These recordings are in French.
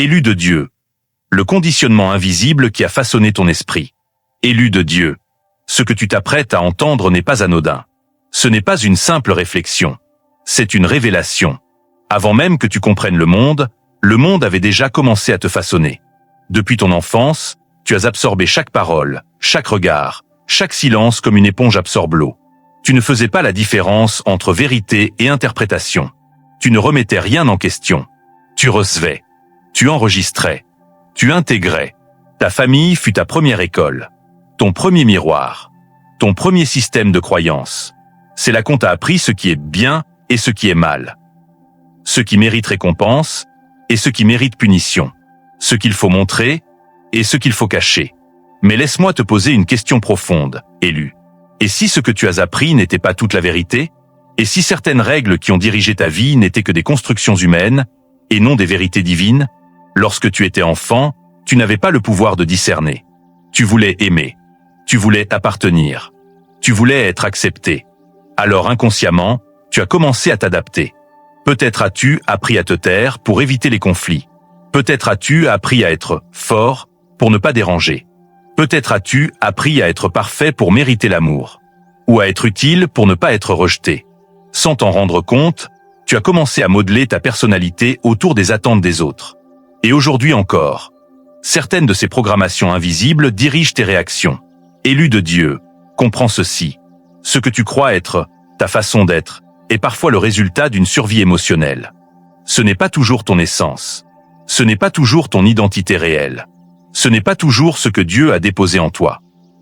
Élu de Dieu. Le conditionnement invisible qui a façonné ton esprit. Élu de Dieu. Ce que tu t'apprêtes à entendre n'est pas anodin. Ce n'est pas une simple réflexion. C'est une révélation. Avant même que tu comprennes le monde avait déjà commencé à te façonner. Depuis ton enfance, tu as absorbé chaque parole, chaque regard, chaque silence comme une éponge absorbe l'eau. Tu ne faisais pas la différence entre vérité et interprétation. Tu ne remettais rien en question. Tu recevais. Tu enregistrais. Tu intégrais. Ta famille fut ta première école. Ton premier miroir. Ton premier système de croyance. C'est là qu'on t'a appris ce qui est bien et ce qui est mal. Ce qui mérite récompense et ce qui mérite punition. Ce qu'il faut montrer et ce qu'il faut cacher. Mais laisse-moi te poser une question profonde, élu. Et si ce que tu as appris n'était pas toute la vérité? Et si certaines règles qui ont dirigé ta vie n'étaient que des constructions humaines et non des vérités divines? Lorsque tu étais enfant, tu n'avais pas le pouvoir de discerner. Tu voulais aimer. Tu voulais appartenir. Tu voulais être accepté. Alors inconsciemment, tu as commencé à t'adapter. Peut-être as-tu appris à te taire pour éviter les conflits. Peut-être as-tu appris à être fort pour ne pas déranger. Peut-être as-tu appris à être parfait pour mériter l'amour. Ou à être utile pour ne pas être rejeté. Sans t'en rendre compte, tu as commencé à modeler ta personnalité autour des attentes des autres. Et aujourd'hui encore, certaines de ces programmations invisibles dirigent tes réactions. Élu de Dieu, comprends ceci. Ce que tu crois être, ta façon d'être, est parfois le résultat d'une survie émotionnelle. Ce n'est pas toujours ton essence. Ce n'est pas toujours ton identité réelle. Ce n'est pas toujours ce que Dieu a déposé en toi.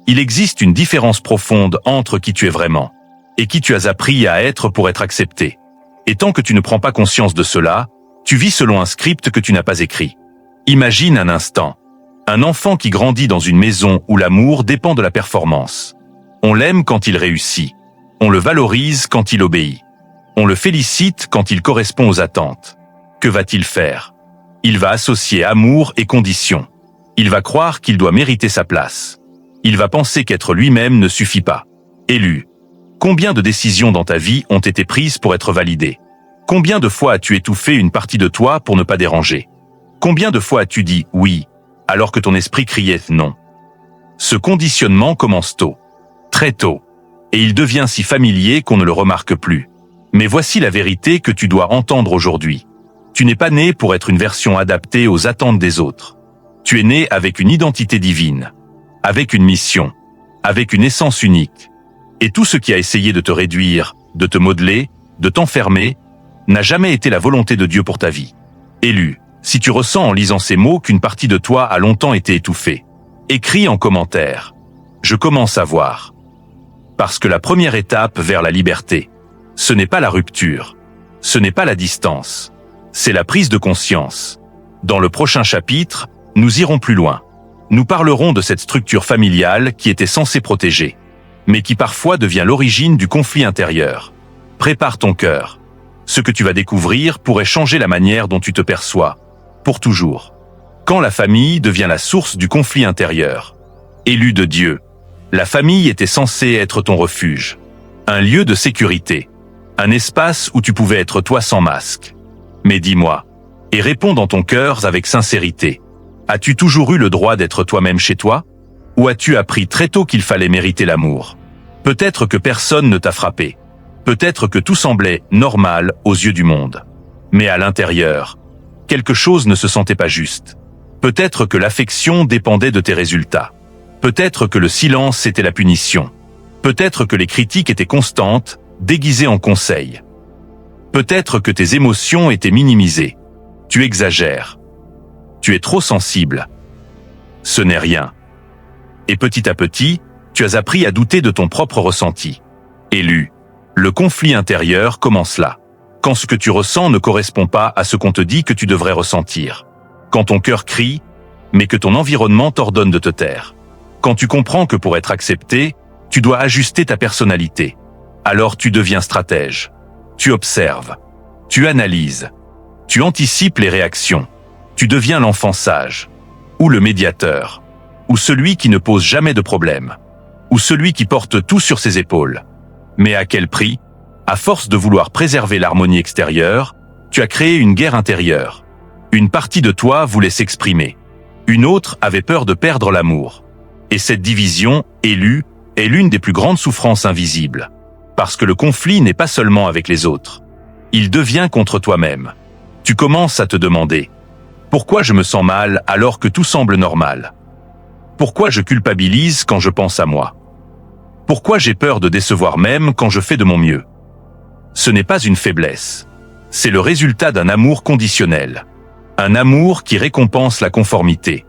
Il existe une différence profonde entre qui tu es vraiment et qui tu as appris à être pour être accepté. Et tant que tu ne prends pas conscience de cela, tu vis selon un script que tu n'as pas écrit. Imagine un instant. Un enfant qui grandit dans une maison où l'amour dépend de la performance. On l'aime quand il réussit. On le valorise quand il obéit. On le félicite quand il correspond aux attentes. Que va-t-il faire? Il va associer amour et conditions. Il va croire qu'il doit mériter sa place. Il va penser qu'être lui-même ne suffit pas. Élu. Combien de décisions dans ta vie ont été prises pour être validées? Combien de fois as-tu étouffé une partie de toi pour ne pas déranger? Combien de fois as-tu dit oui, alors que ton esprit criait non? Ce conditionnement commence tôt. Très tôt. Et il devient si familier qu'on ne le remarque plus. Mais voici la vérité que tu dois entendre aujourd'hui. Tu n'es pas né pour être une version adaptée aux attentes des autres. Tu es né avec une identité divine, avec une mission, avec une essence unique. Et tout ce qui a essayé de te réduire, de te modeler, de t'enfermer, n'a jamais été la volonté de Dieu pour ta vie. Élu, si tu ressens en lisant ces mots qu'une partie de toi a longtemps été étouffée, écris en commentaire. Je commence à voir. Parce que la première étape vers la liberté, ce n'est pas la rupture, ce n'est pas la distance, c'est la prise de conscience. Dans le prochain chapitre, nous irons plus loin. Nous parlerons de cette structure familiale qui était censée protéger, mais qui parfois devient l'origine du conflit intérieur. Prépare ton cœur. Ce que tu vas découvrir pourrait changer la manière dont tu te perçois, pour toujours. Quand la famille devient la source du conflit intérieur. Élu de Dieu, la famille était censée être ton refuge, un lieu de sécurité, un espace où tu pouvais être toi sans masque. Mais dis-moi, et réponds dans ton cœur avec sincérité, as-tu toujours eu le droit d'être toi-même chez toi? Ou as-tu appris très tôt qu'il fallait mériter l'amour? Peut-être que personne ne t'a frappé. Peut-être que tout semblait normal aux yeux du monde. Mais à l'intérieur, quelque chose ne se sentait pas juste. Peut-être que l'affection dépendait de tes résultats. Peut-être que le silence était la punition. Peut-être que les critiques étaient constantes, déguisées en conseils. Peut-être que tes émotions étaient minimisées. Tu exagères. Tu es trop sensible. Ce n'est rien. Et petit à petit, tu as appris à douter de ton propre ressenti. Élu, le conflit intérieur commence là. Quand ce que tu ressens ne correspond pas à ce qu'on te dit que tu devrais ressentir. Quand ton cœur crie, mais que ton environnement t'ordonne de te taire. Quand tu comprends que pour être accepté, tu dois ajuster ta personnalité. Alors tu deviens stratège. Tu observes. Tu analyses. Tu anticipes les réactions. Tu deviens l'enfant sage. Ou le médiateur. Ou celui qui ne pose jamais de problème. Ou celui qui porte tout sur ses épaules. Mais à quel prix? À force de vouloir préserver l'harmonie extérieure, tu as créé une guerre intérieure. Une partie de toi voulait s'exprimer. Une autre avait peur de perdre l'amour. Et cette division, élue, est l'une des plus grandes souffrances invisibles. Parce que le conflit n'est pas seulement avec les autres. Il devient contre toi-même. Tu commences à te demander « Pourquoi je me sens mal alors que tout semble normal ? Pourquoi je culpabilise quand je pense à moi ? Pourquoi j'ai peur de décevoir même quand je fais de mon mieux ?» Ce n'est pas une faiblesse. C'est le résultat d'un amour conditionnel. Un amour qui récompense la conformité.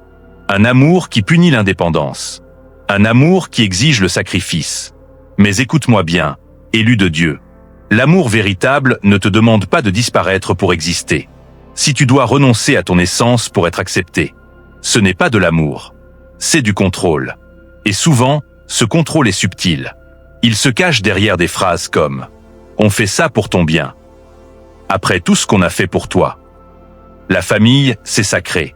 Un amour qui punit l'indépendance. Un amour qui exige le sacrifice. Mais écoute-moi bien, élu de Dieu. L'amour véritable ne te demande pas de disparaître pour exister. Si tu dois renoncer à ton essence pour être accepté, ce n'est pas de l'amour. C'est du contrôle. Et souvent, ce contrôle est subtil. Il se cache derrière des phrases comme « On fait ça pour ton bien ». Après tout ce qu'on a fait pour toi. La famille, c'est sacré.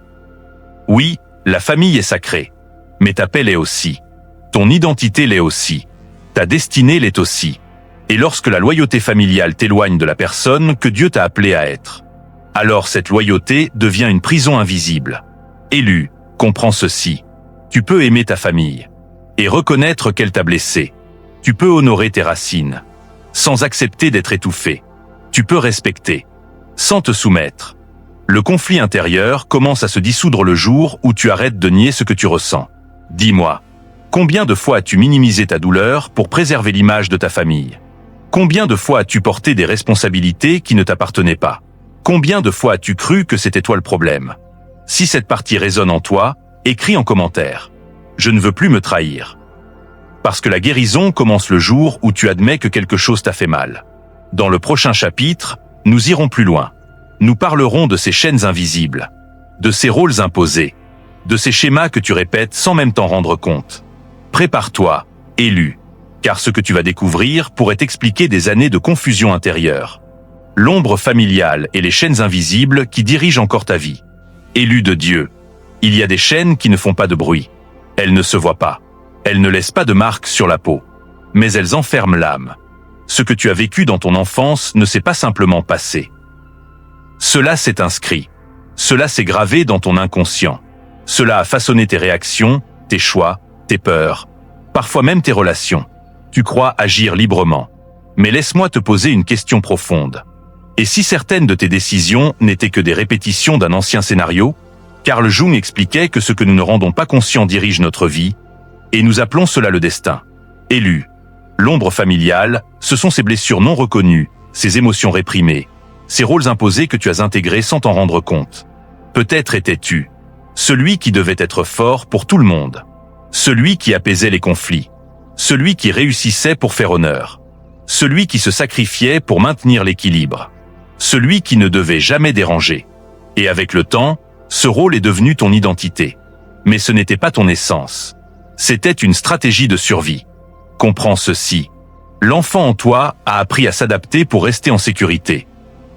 Oui, la famille est sacrée. Mais ta paix l'est aussi. Ton identité l'est aussi. Ta destinée l'est aussi. Et lorsque la loyauté familiale t'éloigne de la personne que Dieu t'a appelé à être, alors cette loyauté devient une prison invisible. Élu, comprends ceci. Tu peux aimer ta famille et reconnaître qu'elle t'a blessé. Tu peux honorer tes racines sans accepter d'être étouffé. Tu peux respecter sans te soumettre. Le conflit intérieur commence à se dissoudre le jour où tu arrêtes de nier ce que tu ressens. Dis-moi, combien de fois as-tu minimisé ta douleur pour préserver l'image de ta famille ? Combien de fois as-tu porté des responsabilités qui ne t'appartenaient pas ? Combien de fois as-tu cru que c'était toi le problème ? Si cette partie résonne en toi, écris en commentaire. Je ne veux plus me trahir. Parce que la guérison commence le jour où tu admets que quelque chose t'a fait mal. Dans le prochain chapitre, nous irons plus loin. Nous parlerons de ces chaînes invisibles, de ces rôles imposés, de ces schémas que tu répètes sans même t'en rendre compte. Prépare-toi, élu, car ce que tu vas découvrir pourrait expliquer des années de confusion intérieure. L'ombre familiale et les chaînes invisibles qui dirigent encore ta vie. Élu de Dieu, il y a des chaînes qui ne font pas de bruit. Elles ne se voient pas. Elles ne laissent pas de marque sur la peau. Mais elles enferment l'âme. Ce que tu as vécu dans ton enfance ne s'est pas simplement passé. Cela s'est inscrit. Cela s'est gravé dans ton inconscient. Cela a façonné tes réactions, tes choix, tes peurs, parfois même tes relations. Tu crois agir librement. Mais laisse-moi te poser une question profonde. Et si certaines de tes décisions n'étaient que des répétitions d'un ancien scénario ? Carl Jung expliquait que ce que nous ne rendons pas conscient dirige notre vie, et nous appelons cela le destin. Élu, l'ombre familiale, ce sont ces blessures non reconnues, ces émotions réprimées, ces rôles imposés que tu as intégrés sans t'en rendre compte. Peut-être étais-tu celui qui devait être fort pour tout le monde, celui qui apaisait les conflits, celui qui réussissait pour faire honneur, celui qui se sacrifiait pour maintenir l'équilibre, celui qui ne devait jamais déranger. Et avec le temps, ce rôle est devenu ton identité. Mais ce n'était pas ton essence. C'était une stratégie de survie. Comprends ceci. L'enfant en toi a appris à s'adapter pour rester en sécurité.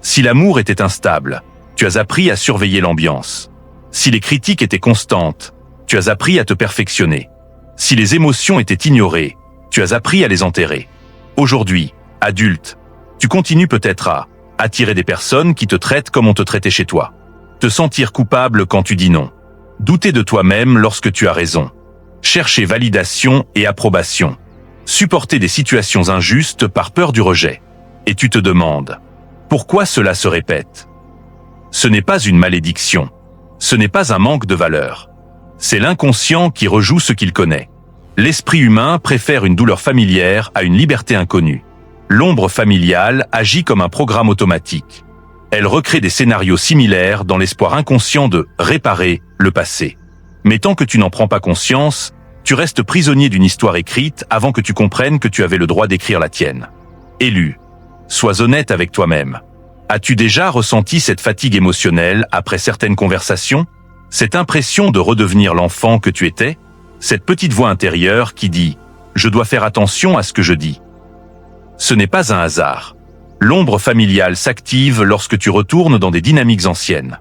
Si l'amour était instable, tu as appris à surveiller l'ambiance. Si les critiques étaient constantes, tu as appris à te perfectionner. Si les émotions étaient ignorées, tu as appris à les enterrer. Aujourd'hui, adulte, tu continues peut-être à attirer des personnes qui te traitent comme on te traitait chez toi. Te sentir coupable quand tu dis non. Douter de toi-même lorsque tu as raison. Chercher validation et approbation. Supporter des situations injustes par peur du rejet. Et tu te demandes, pourquoi cela se répète ? Ce n'est pas une malédiction. Ce n'est pas un manque de valeur. C'est l'inconscient qui rejoue ce qu'il connaît. L'esprit humain préfère une douleur familière à une liberté inconnue. L'ombre familiale agit comme un programme automatique. Elle recrée des scénarios similaires dans l'espoir inconscient de réparer le passé. Mais tant que tu n'en prends pas conscience, tu restes prisonnier d'une histoire écrite avant que tu comprennes que tu avais le droit d'écrire la tienne. Élu, sois honnête avec toi-même. As-tu déjà ressenti cette fatigue émotionnelle après certaines conversations ? Cette impression de redevenir l'enfant que tu étais ? Cette petite voix intérieure qui dit « Je dois faire attention à ce que je dis ». Ce n'est pas un hasard. L'ombre familiale s'active lorsque tu retournes dans des dynamiques anciennes.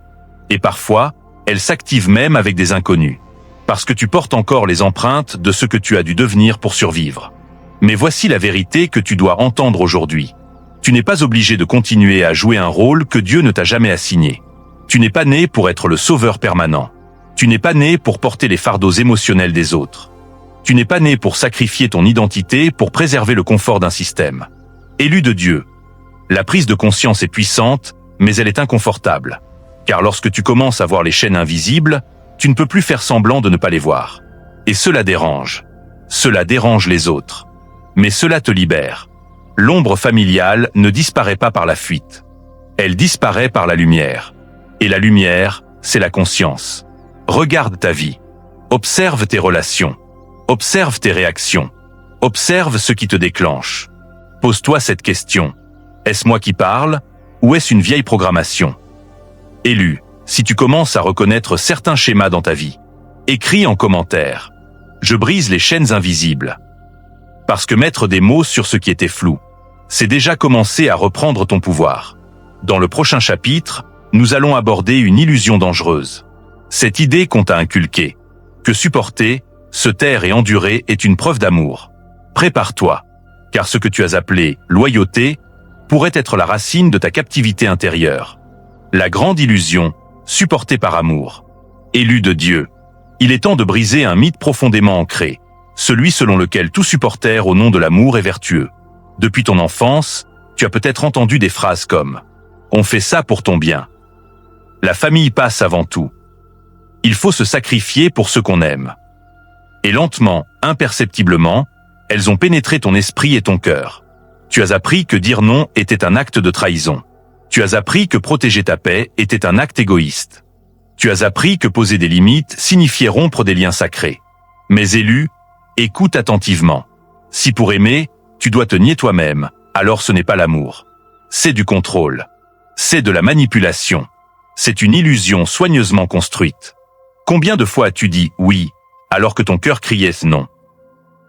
Et parfois, elle s'active même avec des inconnus. Parce que tu portes encore les empreintes de ce que tu as dû devenir pour survivre. Mais voici la vérité que tu dois entendre aujourd'hui. Tu n'es pas obligé de continuer à jouer un rôle que Dieu ne t'a jamais assigné. Tu n'es pas né pour être le sauveur permanent. Tu n'es pas né pour porter les fardeaux émotionnels des autres. Tu n'es pas né pour sacrifier ton identité pour préserver le confort d'un système. Élu de Dieu. La prise de conscience est puissante, mais elle est inconfortable. Car lorsque tu commences à voir les chaînes invisibles, tu ne peux plus faire semblant de ne pas les voir. Et cela dérange. Cela dérange les autres. Mais cela te libère. L'ombre familiale ne disparaît pas par la fuite. Elle disparaît par la lumière. Et la lumière, c'est la conscience. Regarde ta vie. Observe tes relations. Observe tes réactions. Observe ce qui te déclenche. Pose-toi cette question. Est-ce moi qui parle, ou est-ce une vieille programmation? Élu, si tu commences à reconnaître certains schémas dans ta vie, écris en commentaire. Je brise les chaînes invisibles. Parce que mettre des mots sur ce qui était flou, c'est déjà commencer à reprendre ton pouvoir. Dans le prochain chapitre, nous allons aborder une illusion dangereuse. Cette idée qu'on t'a inculquée, que supporter, se taire et endurer est une preuve d'amour. Prépare-toi, car ce que tu as appelé loyauté pourrait être la racine de ta captivité intérieure. La grande illusion, supportée par amour. Élu de Dieu. Il est temps de briser un mythe profondément ancré, celui selon lequel tout supporter au nom de l'amour est vertueux. Depuis ton enfance, tu as peut-être entendu des phrases comme « On fait ça pour ton bien ». La famille passe avant tout. Il faut se sacrifier pour ce qu'on aime. Et lentement, imperceptiblement, elles ont pénétré ton esprit et ton cœur. Tu as appris que dire non était un acte de trahison. Tu as appris que protéger ta paix était un acte égoïste. Tu as appris que poser des limites signifiait rompre des liens sacrés. Mais élu, écoute attentivement. Si pour aimer, tu dois te nier toi-même, alors ce n'est pas l'amour. C'est du contrôle. C'est de la manipulation. C'est une illusion soigneusement construite. Combien de fois as-tu dit « oui » alors que ton cœur criait « non » ?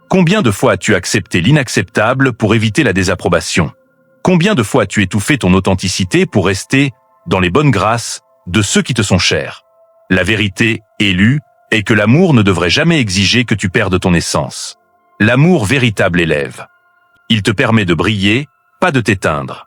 Combien de fois as-tu accepté l'inacceptable pour éviter la désapprobation ? Combien de fois as-tu étouffé ton authenticité pour rester dans les bonnes grâces de ceux qui te sont chers ? La vérité, élue, est que l'amour ne devrait jamais exiger que tu perdes ton essence. L'amour véritable élève. Il te permet de briller, pas de t'éteindre.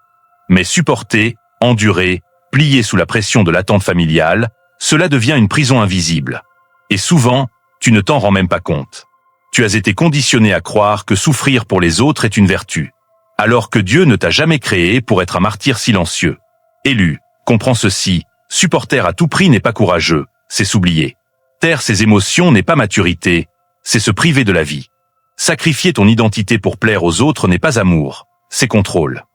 Mais supporter, endurer, plier sous la pression de l'attente familiale, cela devient une prison invisible. Et souvent, tu ne t'en rends même pas compte. Tu as été conditionné à croire que souffrir pour les autres est une vertu, alors que Dieu ne t'a jamais créé pour être un martyr silencieux. Élu, comprends ceci, supporter à tout prix n'est pas courageux, c'est s'oublier. Taire ses émotions n'est pas maturité, c'est se priver de la vie. Sacrifier ton identité pour plaire aux autres n'est pas amour, c'est contrôle.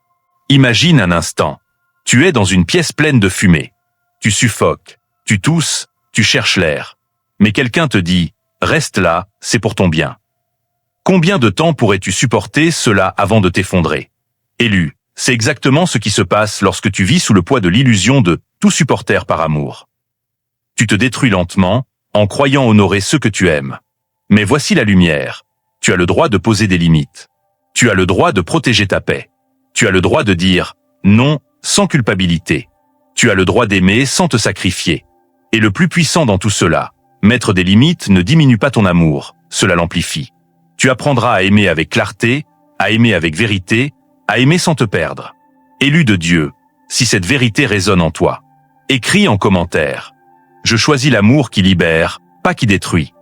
Imagine un instant, tu es dans une pièce pleine de fumée. Tu suffoques, tu tousses, tu cherches l'air. Mais quelqu'un te dit « Reste là, c'est pour ton bien ». Combien de temps pourrais-tu supporter cela avant de t'effondrer? Élu, c'est exactement ce qui se passe lorsque tu vis sous le poids de l'illusion de « tout supporter par amour ». Tu te détruis lentement, en croyant honorer ceux que tu aimes. Mais voici la lumière. Tu as le droit de poser des limites. Tu as le droit de protéger ta paix. Tu as le droit de dire « non » sans culpabilité. Tu as le droit d'aimer sans te sacrifier. Et le plus puissant dans tout cela, mettre des limites ne diminue pas ton amour, cela l'amplifie. Tu apprendras à aimer avec clarté, à aimer avec vérité, à aimer sans te perdre. Élu de Dieu, si cette vérité résonne en toi, écris en commentaire. Je choisis l'amour qui libère, pas qui détruit.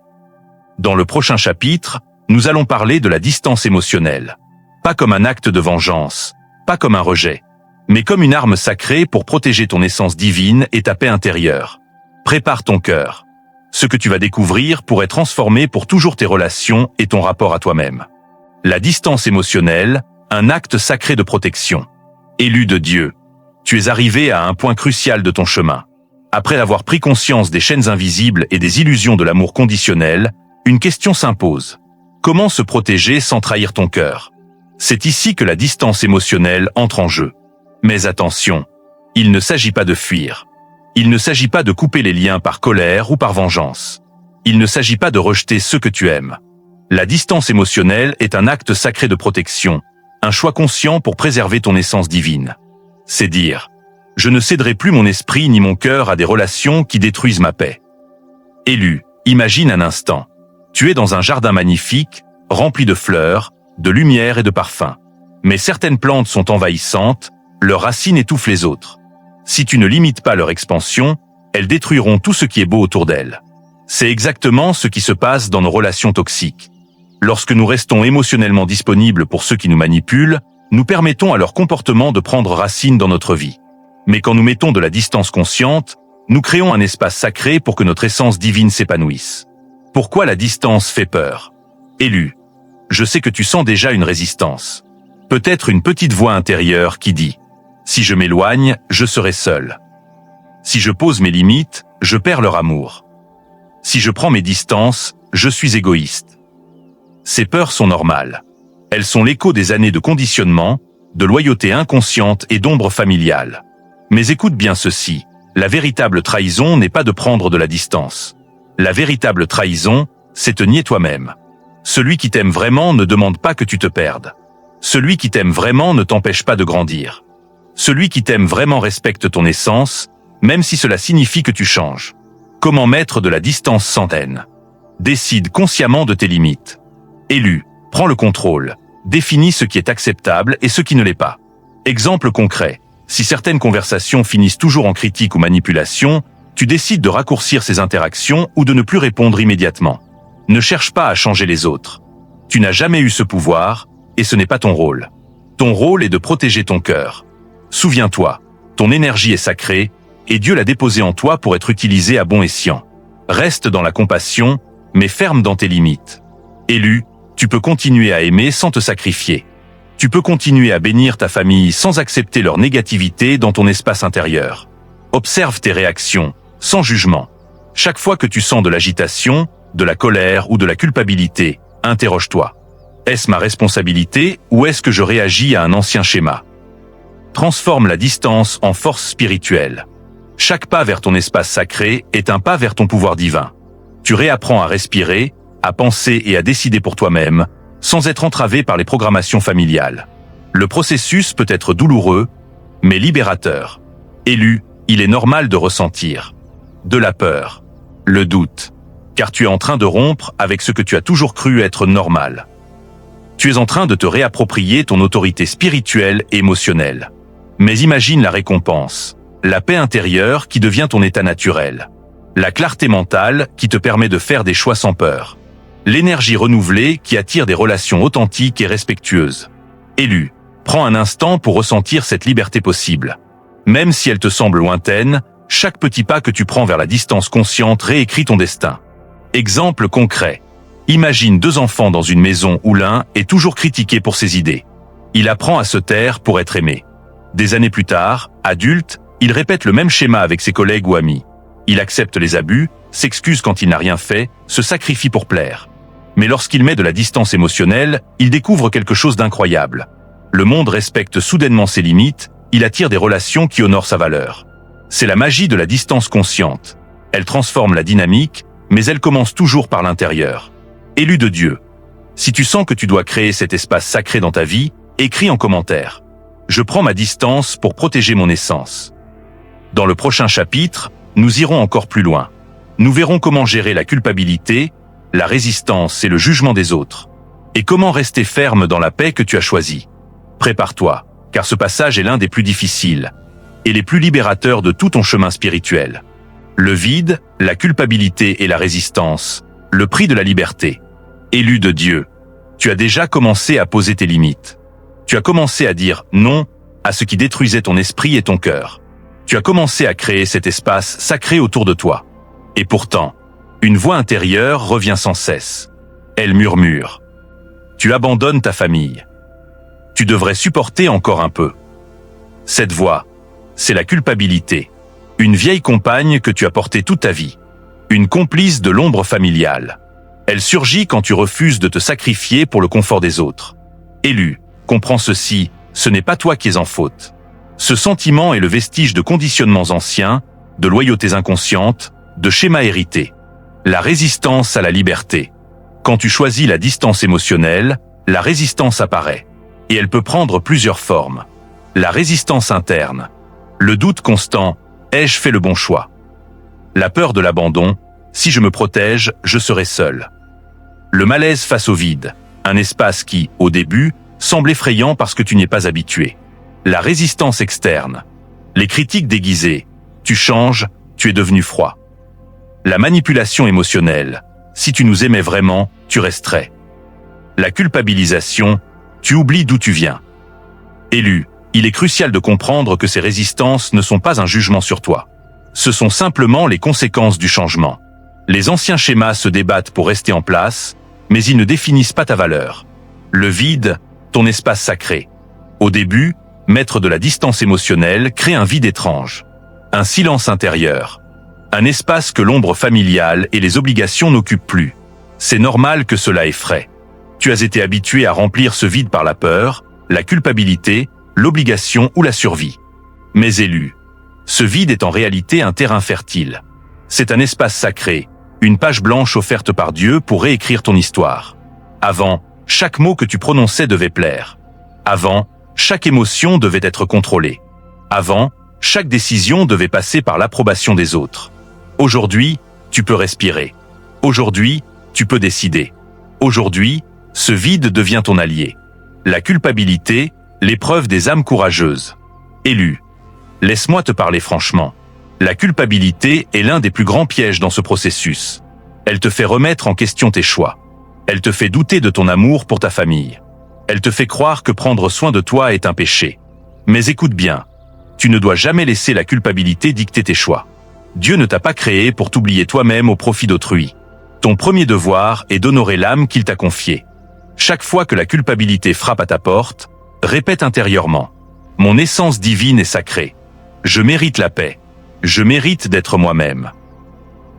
Dans le prochain chapitre, nous allons parler de la distance émotionnelle. Pas comme un acte de vengeance, pas comme un rejet, mais comme une arme sacrée pour protéger ton essence divine et ta paix intérieure. Prépare ton cœur. Ce que tu vas découvrir pourrait transformer pour toujours tes relations et ton rapport à toi-même. La distance émotionnelle, un acte sacré de protection. Élu de Dieu, tu es arrivé à un point crucial de ton chemin. Après avoir pris conscience des chaînes invisibles et des illusions de l'amour conditionnel, une question s'impose. Comment se protéger sans trahir ton cœur? C'est ici que la distance émotionnelle entre en jeu. Mais attention, il ne s'agit pas de fuir. Il ne s'agit pas de couper les liens par colère ou par vengeance. Il ne s'agit pas de rejeter ceux que tu aimes. La distance émotionnelle est un acte sacré de protection, un choix conscient pour préserver ton essence divine. C'est dire, je ne céderai plus mon esprit ni mon cœur à des relations qui détruisent ma paix. Élu, imagine un instant. Tu es dans un jardin magnifique, rempli de fleurs, de lumière et de parfums. Mais certaines plantes sont envahissantes, leurs racines étouffent les autres. Si tu ne limites pas leur expansion, Elles détruiront tout ce qui est beau autour d'elles. C'est exactement ce qui se passe dans nos relations toxiques. Lorsque nous restons émotionnellement disponibles pour ceux qui nous manipulent, nous permettons à leur comportement de prendre racine dans notre vie. Mais quand nous mettons de la distance consciente, nous créons un espace sacré pour que notre essence divine s'épanouisse. Pourquoi la distance fait peur? Élu, je sais que tu sens déjà une résistance. Peut-être une petite voix intérieure qui dit « Si je m'éloigne, je serai seul. Si je pose mes limites, je perds leur amour. Si je prends mes distances, je suis égoïste. » Ces peurs sont normales. Elles sont l'écho des années de conditionnement, de loyauté inconsciente et d'ombre familiale. Mais écoute bien ceci, la véritable trahison n'est pas de prendre de la distance. La véritable trahison, c'est te nier toi-même. Celui qui t'aime vraiment ne demande pas que tu te perdes. Celui qui t'aime vraiment ne t'empêche pas de grandir. Celui qui t'aime vraiment respecte ton essence, même si cela signifie que tu changes. Comment mettre de la distance sans haine? Décide consciemment de tes limites. Élu, prends le contrôle. Définis ce qui est acceptable et ce qui ne l'est pas. Exemple concret. Si certaines conversations finissent toujours en critique ou manipulation, tu décides de raccourcir ces interactions ou de ne plus répondre immédiatement. Ne cherche pas à changer les autres. Tu n'as jamais eu ce pouvoir, et ce n'est pas ton rôle. Ton rôle est de protéger ton cœur. Souviens-toi, ton énergie est sacrée, et Dieu l'a déposée en toi pour être utilisée à bon escient. Reste dans la compassion, mais ferme dans tes limites. Élu, tu peux continuer à aimer sans te sacrifier. Tu peux continuer à bénir ta famille sans accepter leur négativité dans ton espace intérieur. Observe tes réactions, sans jugement. Chaque fois que tu sens de l'agitation, de la colère ou de la culpabilité, interroge-toi. Est-ce ma responsabilité ou est-ce que je réagis à un ancien schéma? Transforme la distance en force spirituelle. Chaque pas vers ton espace sacré est un pas vers ton pouvoir divin. Tu réapprends à respirer, à penser et à décider pour toi-même, sans être entravé par les programmations familiales. Le processus peut être douloureux, mais libérateur. Élu, il est normal de ressentir de la peur, le doute, car tu es en train de rompre avec ce que tu as toujours cru être normal. Tu es en train de te réapproprier ton autorité spirituelle et émotionnelle. Mais imagine la récompense, la paix intérieure qui devient ton état naturel, la clarté mentale qui te permet de faire des choix sans peur, l'énergie renouvelée qui attire des relations authentiques et respectueuses. Élu, prends un instant pour ressentir cette liberté possible. Même si elle te semble lointaine, chaque petit pas que tu prends vers la distance consciente réécrit ton destin. Exemple concret. Imagine 2 enfants dans une maison où l'un est toujours critiqué pour ses idées. Il apprend à se taire pour être aimé. Des années plus tard, adulte, il répète le même schéma avec ses collègues ou amis. Il accepte les abus, s'excuse quand il n'a rien fait, se sacrifie pour plaire. Mais lorsqu'il met de la distance émotionnelle, il découvre quelque chose d'incroyable. Le monde respecte soudainement ses limites, il attire des relations qui honorent sa valeur. C'est la magie de la distance consciente. Elle transforme la dynamique, mais elle commence toujours par l'intérieur. Élu de Dieu. Si tu sens que tu dois créer cet espace sacré dans ta vie, écris en commentaire. Je prends ma distance pour protéger mon essence. Dans le prochain chapitre, nous irons encore plus loin. Nous verrons comment gérer la culpabilité, la résistance et le jugement des autres. Et comment rester ferme dans la paix que tu as choisie. Prépare-toi, car ce passage est l'un des plus difficiles et les plus libérateurs de tout ton chemin spirituel. Le vide, la culpabilité et la résistance, le prix de la liberté. Élu de Dieu, tu as déjà commencé à poser tes limites. Tu as commencé à dire non à ce qui détruisait ton esprit et ton cœur. Tu as commencé à créer cet espace sacré autour de toi. Et pourtant, une voix intérieure revient sans cesse. Elle murmure. Tu abandonnes ta famille. Tu devrais supporter encore un peu. Cette voix, c'est la culpabilité. Une vieille compagne que tu as portée toute ta vie. Une complice de l'ombre familiale. Elle surgit quand tu refuses de te sacrifier pour le confort des autres. Élu, comprends ceci, ce n'est pas toi qui es en faute. Ce sentiment est le vestige de conditionnements anciens, de loyautés inconscientes, de schémas hérités. La résistance à la liberté. Quand tu choisis la distance émotionnelle, la résistance apparaît. Et elle peut prendre plusieurs formes. La résistance interne. Le doute constant, ai-je fait le bon choix? La peur de l'abandon, si je me protège, je serai seul. Le malaise face au vide, un espace qui, au début, semble effrayant parce que tu n'y es pas habitué. La résistance externe. Les critiques déguisées. Tu changes, tu es devenu froid. La manipulation émotionnelle, si tu nous aimais vraiment, tu resterais. La culpabilisation, tu oublies d'où tu viens. Élu, il est crucial de comprendre que ces résistances ne sont pas un jugement sur toi. Ce sont simplement les conséquences du changement. Les anciens schémas se débattent pour rester en place, mais ils ne définissent pas ta valeur. Le vide, ton espace sacré. Au début, mettre de la distance émotionnelle crée un vide étrange. Un silence intérieur. Un espace que l'ombre familiale et les obligations n'occupent plus. C'est normal que cela effraie. Tu as été habitué à remplir ce vide par la peur, la culpabilité, l'obligation ou la survie. Mais élu, ce vide est en réalité un terrain fertile. C'est un espace sacré, une page blanche offerte par Dieu pour réécrire ton histoire. Avant, chaque mot que tu prononçais devait plaire. Avant, chaque émotion devait être contrôlée. Avant, chaque décision devait passer par l'approbation des autres. Aujourd'hui, tu peux respirer. Aujourd'hui, tu peux décider. Aujourd'hui, ce vide devient ton allié. La culpabilité, l'épreuve des âmes courageuses. Élu. Laisse-moi te parler franchement. La culpabilité est l'un des plus grands pièges dans ce processus. Elle te fait remettre en question tes choix. Elle te fait douter de ton amour pour ta famille. Elle te fait croire que prendre soin de toi est un péché. Mais écoute bien, tu ne dois jamais laisser la culpabilité dicter tes choix. Dieu ne t'a pas créé pour t'oublier toi-même au profit d'autrui. Ton premier devoir est d'honorer l'âme qu'il t'a confiée. Chaque fois que la culpabilité frappe à ta porte, répète intérieurement « Mon essence divine est sacrée. Je mérite la paix. Je mérite d'être moi-même. »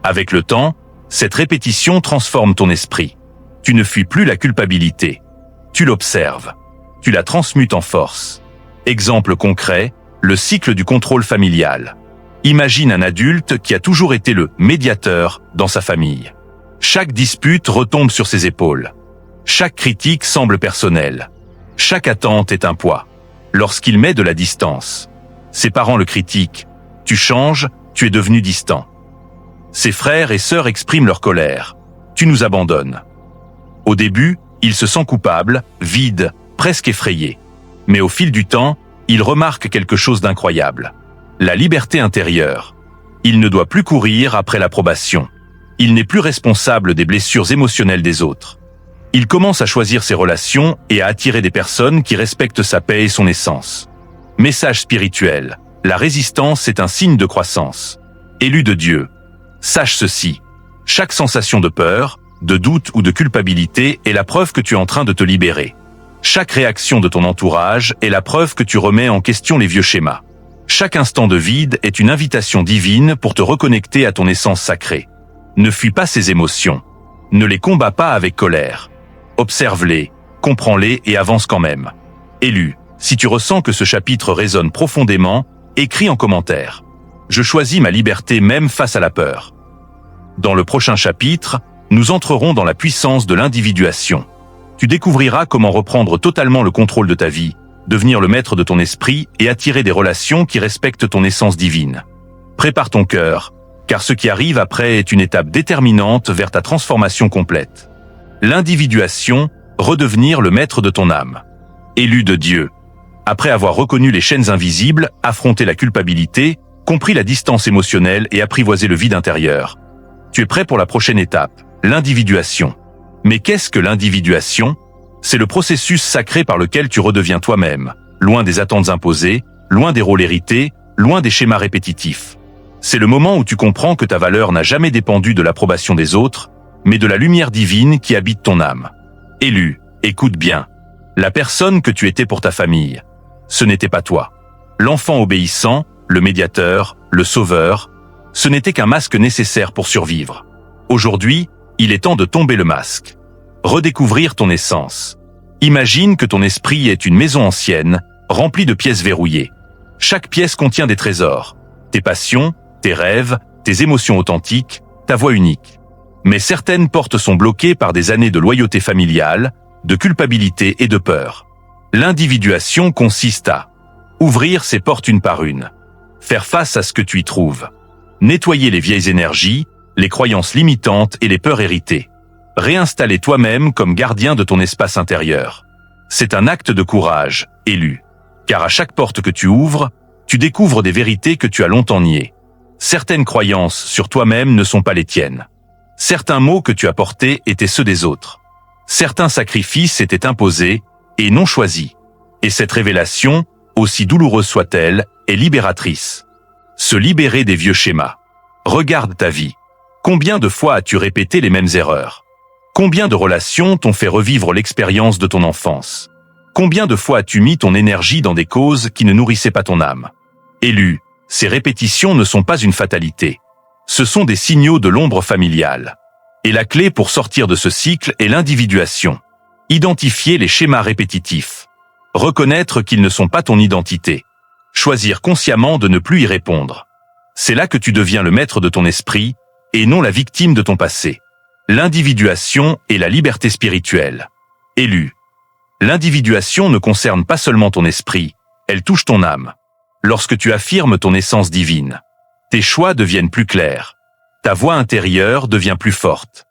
Avec le temps, cette répétition transforme ton esprit. Tu ne fuis plus la culpabilité. Tu l'observes. Tu la transmutes en force. Exemple concret, le cycle du contrôle familial. Imagine un adulte qui a toujours été le médiateur dans sa famille. Chaque dispute retombe sur ses épaules. Chaque critique semble personnelle. Chaque attente est un poids. Lorsqu'il met de la distance, ses parents le critiquent. Tu changes, tu es devenu distant. Ses frères et sœurs expriment leur colère. Tu nous abandonnes. Au début, il se sent coupable, vide, presque effrayé. Mais au fil du temps, il remarque quelque chose d'incroyable. La liberté intérieure. Il ne doit plus courir après l'approbation. Il n'est plus responsable des blessures émotionnelles des autres. Il commence à choisir ses relations et à attirer des personnes qui respectent sa paix et son essence. Message spirituel. La résistance est un signe de croissance. Élu de Dieu. Sache ceci. Chaque sensation de peur, de doute ou de culpabilité est la preuve que tu es en train de te libérer. Chaque réaction de ton entourage est la preuve que tu remets en question les vieux schémas. Chaque instant de vide est une invitation divine pour te reconnecter à ton essence sacrée. Ne fuis pas ces émotions. Ne les combats pas avec colère. Observe-les, comprends-les et avance quand même. Élu, si tu ressens que ce chapitre résonne profondément, écris en commentaire. Je choisis ma liberté même face à la peur. Dans le prochain chapitre, nous entrerons dans la puissance de l'individuation. Tu découvriras comment reprendre totalement le contrôle de ta vie, devenir le maître de ton esprit et attirer des relations qui respectent ton essence divine. Prépare ton cœur, car ce qui arrive après est une étape déterminante vers ta transformation complète. L'individuation, redevenir le maître de ton âme. Élu de Dieu. Après avoir reconnu les chaînes invisibles, affronté la culpabilité, compris la distance émotionnelle et apprivoisé le vide intérieur. Tu es prêt pour la prochaine étape, l'individuation. Mais qu'est-ce que l'individuation ? C'est le processus sacré par lequel tu redeviens toi-même, loin des attentes imposées, loin des rôles hérités, loin des schémas répétitifs. C'est le moment où tu comprends que ta valeur n'a jamais dépendu de l'approbation des autres, mais de la lumière divine qui habite ton âme. Élu, écoute bien. La personne que tu étais pour ta famille, ce n'était pas toi. L'enfant obéissant, le médiateur, le sauveur, ce n'était qu'un masque nécessaire pour survivre. Aujourd'hui, il est temps de tomber le masque. Redécouvrir ton essence. Imagine que ton esprit est une maison ancienne, remplie de pièces verrouillées. Chaque pièce contient des trésors. Tes passions, tes rêves, tes émotions authentiques, ta voix unique. Mais certaines portes sont bloquées par des années de loyauté familiale, de culpabilité et de peur. L'individuation consiste à ouvrir ces portes une par une, faire face à ce que tu y trouves, nettoyer les vieilles énergies, les croyances limitantes et les peurs héritées, réinstaller toi-même comme gardien de ton espace intérieur. C'est un acte de courage, élu, car à chaque porte que tu ouvres, tu découvres des vérités que tu as longtemps niées. Certaines croyances sur toi-même ne sont pas les tiennes. Certains mots que tu as portés étaient ceux des autres. Certains sacrifices étaient imposés et non choisis. Et cette révélation, aussi douloureuse soit-elle, est libératrice. Se libérer des vieux schémas. Regarde ta vie. Combien de fois as-tu répété les mêmes erreurs? Combien de relations t'ont fait revivre l'expérience de ton enfance? Combien de fois as-tu mis ton énergie dans des causes qui ne nourrissaient pas ton âme? Élu, ces répétitions ne sont pas une fatalité. Ce sont des signaux de l'ombre familiale. Et la clé pour sortir de ce cycle est l'individuation. Identifier les schémas répétitifs. Reconnaître qu'ils ne sont pas ton identité. Choisir consciemment de ne plus y répondre. C'est là que tu deviens le maître de ton esprit, et non la victime de ton passé. L'individuation et la liberté spirituelle. Élu. L'individuation ne concerne pas seulement ton esprit, elle touche ton âme. Lorsque tu affirmes ton essence divine, tes choix deviennent plus clairs. Ta voix intérieure devient plus forte.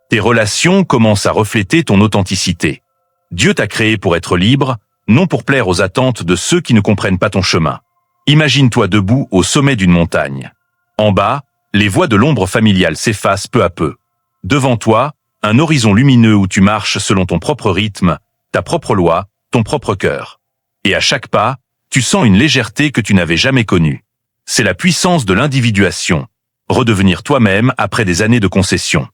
Tes relations commencent à refléter ton authenticité. Dieu t'a créé pour être libre, non pour plaire aux attentes de ceux qui ne comprennent pas ton chemin. Imagine-toi debout au sommet d'une montagne. En bas, les voies de l'ombre familiale s'effacent peu à peu. Devant toi, un horizon lumineux où tu marches selon ton propre rythme, ta propre loi, ton propre cœur. Et à chaque pas, tu sens une légèreté que tu n'avais jamais connue. C'est la puissance de l'individuation. Redevenir toi-même après des années de concession.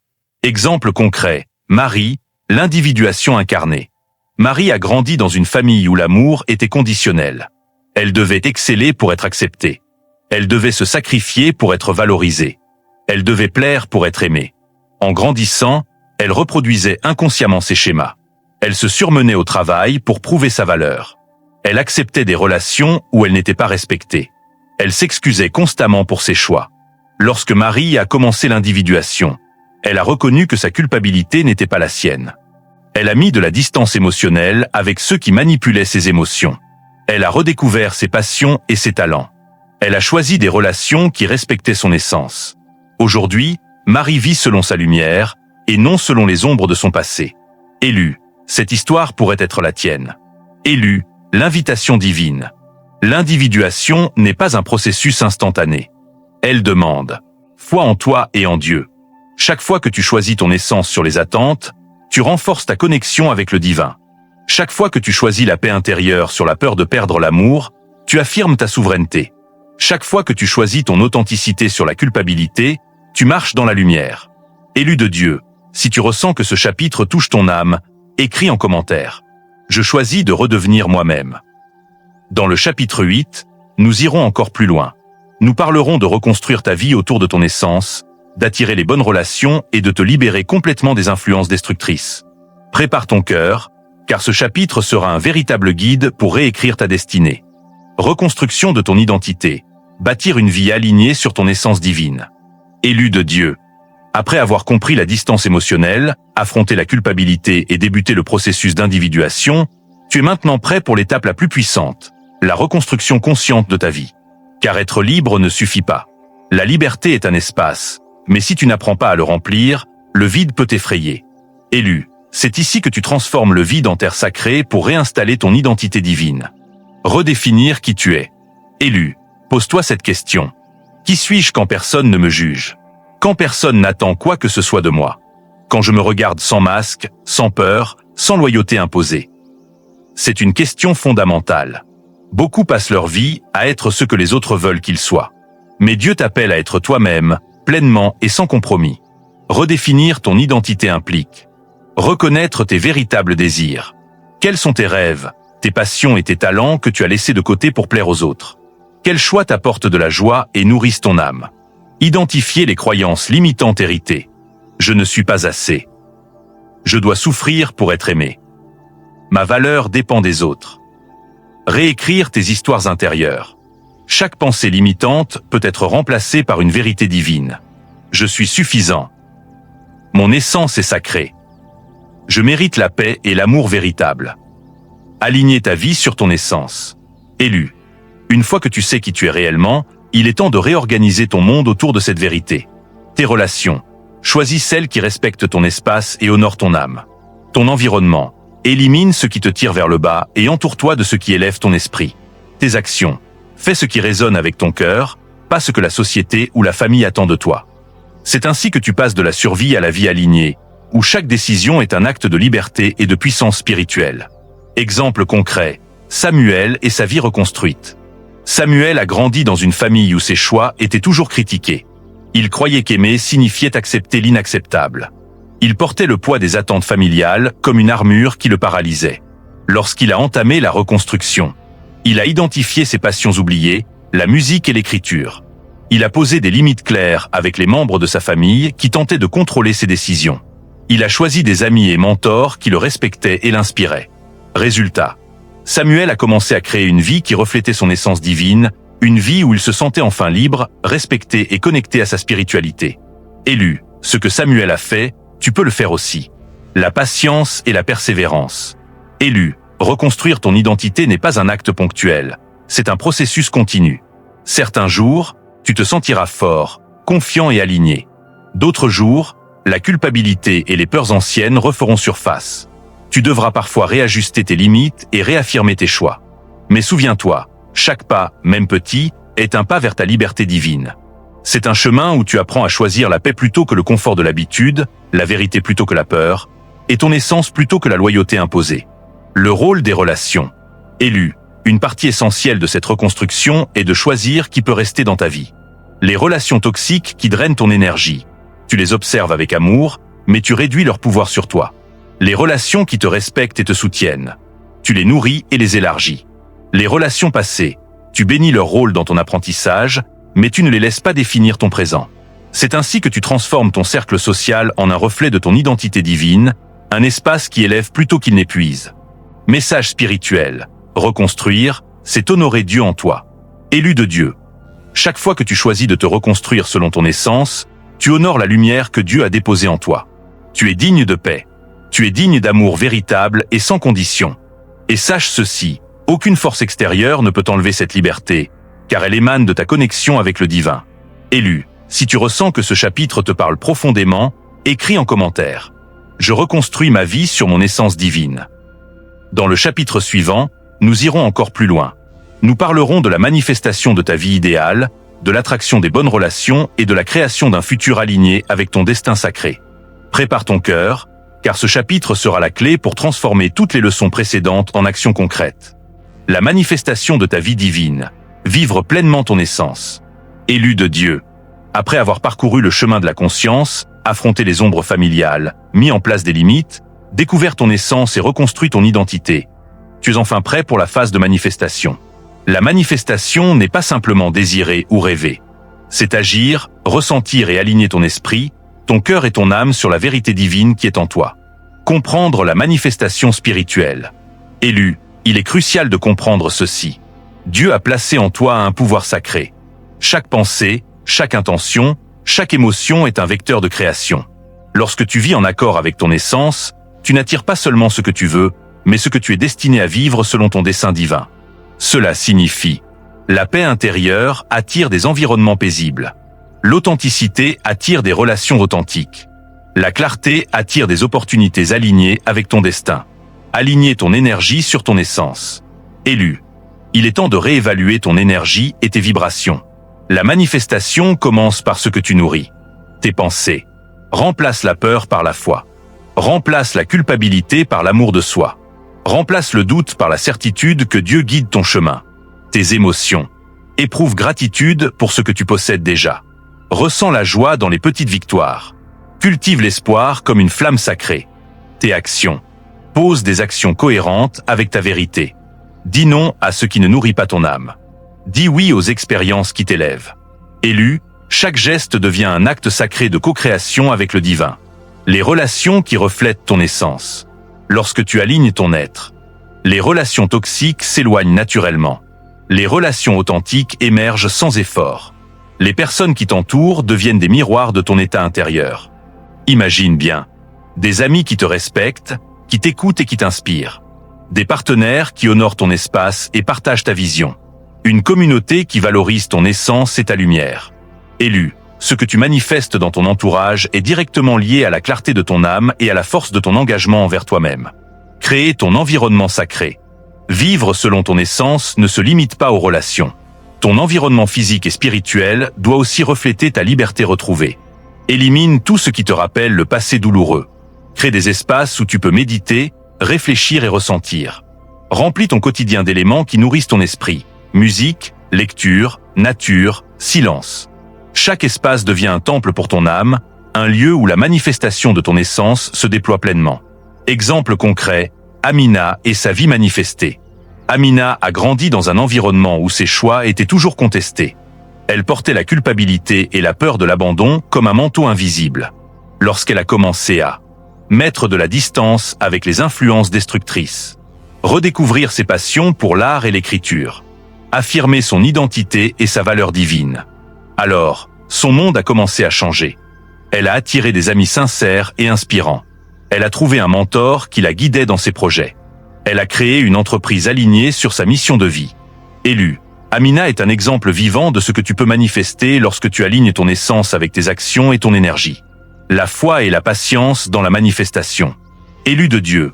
Exemple concret, Marie, l'individuation incarnée. Marie a grandi dans une famille où l'amour était conditionnel. Elle devait exceller pour être acceptée. Elle devait se sacrifier pour être valorisée. Elle devait plaire pour être aimée. En grandissant, elle reproduisait inconsciemment ces schémas. Elle se surmenait au travail pour prouver sa valeur. Elle acceptait des relations où elle n'était pas respectée. Elle s'excusait constamment pour ses choix. Lorsque Marie a commencé l'individuation, elle a reconnu que sa culpabilité n'était pas la sienne. Elle a mis de la distance émotionnelle avec ceux qui manipulaient ses émotions. Elle a redécouvert ses passions et ses talents. Elle a choisi des relations qui respectaient son essence. Aujourd'hui, Marie vit selon sa lumière et non selon les ombres de son passé. Élu, cette histoire pourrait être la tienne. Élu, l'invitation divine. L'individuation n'est pas un processus instantané. Elle demande foi en toi et en Dieu. Chaque fois que tu choisis ton essence sur les attentes, tu renforces ta connexion avec le divin. Chaque fois que tu choisis la paix intérieure sur la peur de perdre l'amour, tu affirmes ta souveraineté. Chaque fois que tu choisis ton authenticité sur la culpabilité, tu marches dans la lumière. Élu de Dieu, si tu ressens que ce chapitre touche ton âme, écris en commentaire. Je choisis de redevenir moi-même. Dans le chapitre 8, nous irons encore plus loin. Nous parlerons de reconstruire ta vie autour de ton essence, d'attirer les bonnes relations et de te libérer complètement des influences destructrices. Prépare ton cœur, car ce chapitre sera un véritable guide pour réécrire ta destinée. Reconstruction de ton identité, bâtir une vie alignée sur ton essence divine. Élu de Dieu. Après avoir compris la distance émotionnelle, affronté la culpabilité et débuté le processus d'individuation, tu es maintenant prêt pour l'étape la plus puissante, la reconstruction consciente de ta vie. Car être libre ne suffit pas. La liberté est un espace, mais si tu n'apprends pas à le remplir, le vide peut t'effrayer. Élu, c'est ici que tu transformes le vide en terre sacrée pour réinstaller ton identité divine. Redéfinir qui tu es. Élu, pose-toi cette question. Qui suis-je quand personne ne me juge? Quand personne n'attend quoi que ce soit de moi? Quand je me regarde sans masque, sans peur, sans loyauté imposée? C'est une question fondamentale. Beaucoup passent leur vie à être ce que les autres veulent qu'ils soient. Mais Dieu t'appelle à être toi-même, pleinement et sans compromis. Redéfinir ton identité implique reconnaître tes véritables désirs. Quels sont tes rêves, tes passions et tes talents que tu as laissés de côté pour plaire aux autres? Quels choix t'apportent de la joie et nourrissent ton âme? Identifier les croyances limitantes héritées. Je ne suis pas assez. Je dois souffrir pour être aimé. Ma valeur dépend des autres. Réécrire tes histoires intérieures. Chaque pensée limitante peut être remplacée par une vérité divine. Je suis suffisant. Mon essence est sacrée. Je mérite la paix et l'amour véritable. Aligner ta vie sur ton essence. Élu. Une fois que tu sais qui tu es réellement, il est temps de réorganiser ton monde autour de cette vérité. Tes relations. Choisis celles qui respectent ton espace et honorent ton âme. Ton environnement. Élimine ce qui te tire vers le bas et entoure-toi de ce qui élève ton esprit. Tes actions. Fais ce qui résonne avec ton cœur, pas pas ce que la société ou la famille attend de toi. C'est ainsi que tu passes de la survie à la vie alignée, où chaque décision est un acte de liberté et de puissance spirituelle. Exemple concret, Samuel et sa vie reconstruite. Samuel a grandi dans une famille où ses choix étaient toujours critiqués. Il croyait qu'aimer signifiait accepter l'inacceptable. Il portait le poids des attentes familiales comme une armure qui le paralysait. Lorsqu'il a entamé la reconstruction, il a identifié ses passions oubliées, la musique et l'écriture. Il a posé des limites claires avec les membres de sa famille qui tentaient de contrôler ses décisions. Il a choisi des amis et mentors qui le respectaient et l'inspiraient. Résultat, Samuel a commencé à créer une vie qui reflétait son essence divine, une vie où il se sentait enfin libre, respecté et connecté à sa spiritualité. Élu, ce que Samuel a fait, tu peux le faire aussi. La patience et la persévérance. Élu, reconstruire ton identité n'est pas un acte ponctuel, c'est un processus continu. Certains jours, tu te sentiras fort, confiant et aligné. D'autres jours, la culpabilité et les peurs anciennes referont surface. Tu devras parfois réajuster tes limites et réaffirmer tes choix. Mais souviens-toi, chaque pas, même petit, est un pas vers ta liberté divine. C'est un chemin où tu apprends à choisir la paix plutôt que le confort de l'habitude, la vérité plutôt que la peur, et ton essence plutôt que la loyauté imposée. Le rôle des relations. Élu, une partie essentielle de cette reconstruction est de choisir qui peut rester dans ta vie. Les relations toxiques qui drainent ton énergie. Tu les observes avec amour, mais tu réduis leur pouvoir sur toi. Les relations qui te respectent et te soutiennent. Tu les nourris et les élargis. Les relations passées. Tu bénis leur rôle dans ton apprentissage, mais tu ne les laisses pas définir ton présent. C'est ainsi que tu transformes ton cercle social en un reflet de ton identité divine, un espace qui élève plutôt qu'il n'épuise. Message spirituel. Reconstruire, c'est honorer Dieu en toi. Élu de Dieu. Chaque fois que tu choisis de te reconstruire selon ton essence, tu honores la lumière que Dieu a déposée en toi. Tu es digne de paix. Tu es digne d'amour véritable et sans condition. Et sache ceci, aucune force extérieure ne peut enlever cette liberté, car elle émane de ta connexion avec le divin. Élu, si tu ressens que ce chapitre te parle profondément, écris en commentaire. Je reconstruis ma vie sur mon essence divine. Dans le chapitre suivant, nous irons encore plus loin. Nous parlerons de la manifestation de ta vie idéale, de l'attraction des bonnes relations et de la création d'un futur aligné avec ton destin sacré. Prépare ton cœur, car ce chapitre sera la clé pour transformer toutes les leçons précédentes en actions concrètes. La manifestation de ta vie divine. Vivre pleinement ton essence. Élu de Dieu. Après avoir parcouru le chemin de la conscience, affronté les ombres familiales, mis en place des limites, découvert ton essence et reconstruit ton identité. Tu es enfin prêt pour la phase de manifestation. La manifestation n'est pas simplement désirer ou rêver. C'est agir, ressentir et aligner ton esprit, ton cœur et ton âme sur la vérité divine qui est en toi. Comprendre la manifestation spirituelle. Élu, il est crucial de comprendre ceci. Dieu a placé en toi un pouvoir sacré. Chaque pensée, chaque intention, chaque émotion est un vecteur de création. Lorsque tu vis en accord avec ton essence, tu n'attires pas seulement ce que tu veux, mais ce que tu es destiné à vivre selon ton dessein divin. Cela signifie, la paix intérieure attire des environnements paisibles. L'authenticité attire des relations authentiques. La clarté attire des opportunités alignées avec ton destin. Aligner ton énergie sur ton essence. Élu. Il est temps de réévaluer ton énergie et tes vibrations. La manifestation commence par ce que tu nourris. Tes pensées. Remplace la peur par la foi. Remplace la culpabilité par l'amour de soi. Remplace le doute par la certitude que Dieu guide ton chemin. Tes émotions. Éprouve gratitude pour ce que tu possèdes déjà. Ressens la joie dans les petites victoires. Cultive l'espoir comme une flamme sacrée. Tes actions. Pose des actions cohérentes avec ta vérité. Dis non à ce qui ne nourrit pas ton âme. Dis oui aux expériences qui t'élèvent. Élu, chaque geste devient un acte sacré de co-création avec le divin. Les relations qui reflètent ton essence. Lorsque tu alignes ton être, les relations toxiques s'éloignent naturellement. Les relations authentiques émergent sans effort. Les personnes qui t'entourent deviennent des miroirs de ton état intérieur. Imagine bien, des amis qui te respectent, qui t'écoutent et qui t'inspirent. Des partenaires qui honorent ton espace et partagent ta vision. Une communauté qui valorise ton essence et ta lumière. Élu, ce que tu manifestes dans ton entourage est directement lié à la clarté de ton âme et à la force de ton engagement envers toi-même. Créer ton environnement sacré. Vivre selon ton essence ne se limite pas aux relations. Ton environnement physique et spirituel doit aussi refléter ta liberté retrouvée. Élimine tout ce qui te rappelle le passé douloureux. Crée des espaces où tu peux méditer, réfléchir et ressentir. Remplis ton quotidien d'éléments qui nourrissent ton esprit. Musique, lecture, nature, silence. Chaque espace devient un temple pour ton âme, un lieu où la manifestation de ton essence se déploie pleinement. Exemple concret, Amina et sa vie manifestée. Amina a grandi dans un environnement où ses choix étaient toujours contestés. Elle portait la culpabilité et la peur de l'abandon comme un manteau invisible. Lorsqu'elle a commencé à mettre de la distance avec les influences destructrices, redécouvrir ses passions pour l'art et l'écriture, affirmer son identité et sa valeur divine. Alors, son monde a commencé à changer. Elle a attiré des amis sincères et inspirants. Elle a trouvé un mentor qui la guidait dans ses projets. Elle a créé une entreprise alignée sur sa mission de vie. Élue, Amina est un exemple vivant de ce que tu peux manifester lorsque tu alignes ton essence avec tes actions et ton énergie. La foi et la patience dans la manifestation. Élue de Dieu.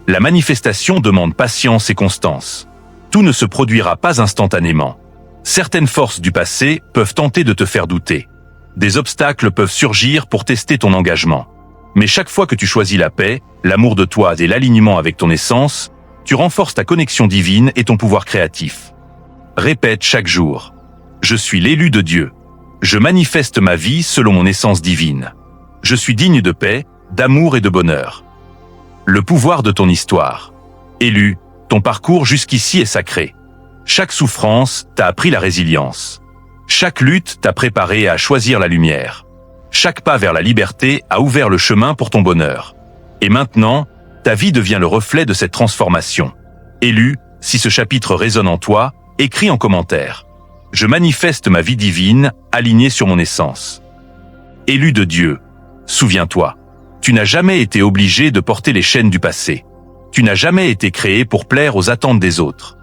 La manifestation demande patience et constance. Tout ne se produira pas instantanément. Certaines forces du passé peuvent tenter de te faire douter. Des obstacles peuvent surgir pour tester ton engagement. Mais chaque fois que tu choisis la paix, l'amour de toi et l'alignement avec ton essence, tu renforces ta connexion divine et ton pouvoir créatif. Répète chaque jour. Je suis l'élu de Dieu. Je manifeste ma vie selon mon essence divine. Je suis digne de paix, d'amour et de bonheur. Le pouvoir de ton histoire. Élu, ton parcours jusqu'ici est sacré. Chaque souffrance t'a appris la résilience. Chaque lutte t'a préparé à choisir la lumière. Chaque pas vers la liberté a ouvert le chemin pour ton bonheur. Et maintenant, ta vie devient le reflet de cette transformation. Élu, si ce chapitre résonne en toi, écris en commentaire. Je manifeste ma vie divine, alignée sur mon essence. Élu de Dieu. Souviens-toi, tu n'as jamais été obligé de porter les chaînes du passé. Tu n'as jamais été créé pour plaire aux attentes des autres.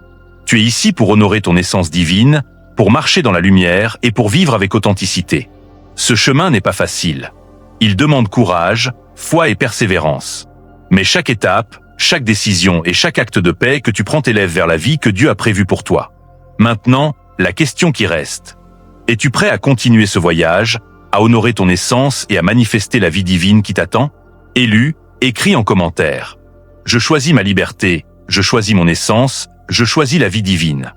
Tu es ici pour honorer ton essence divine, pour marcher dans la lumière et pour vivre avec authenticité. Ce chemin n'est pas facile. Il demande courage, foi et persévérance. Mais chaque étape, chaque décision et chaque acte de paix que tu prends t'élève vers la vie que Dieu a prévue pour toi. Maintenant, la question qui reste. Es-tu prêt à continuer ce voyage, à honorer ton essence et à manifester la vie divine qui t'attend? Élu, écris en commentaire. Je choisis ma liberté, je choisis mon essence, je choisis la vie divine.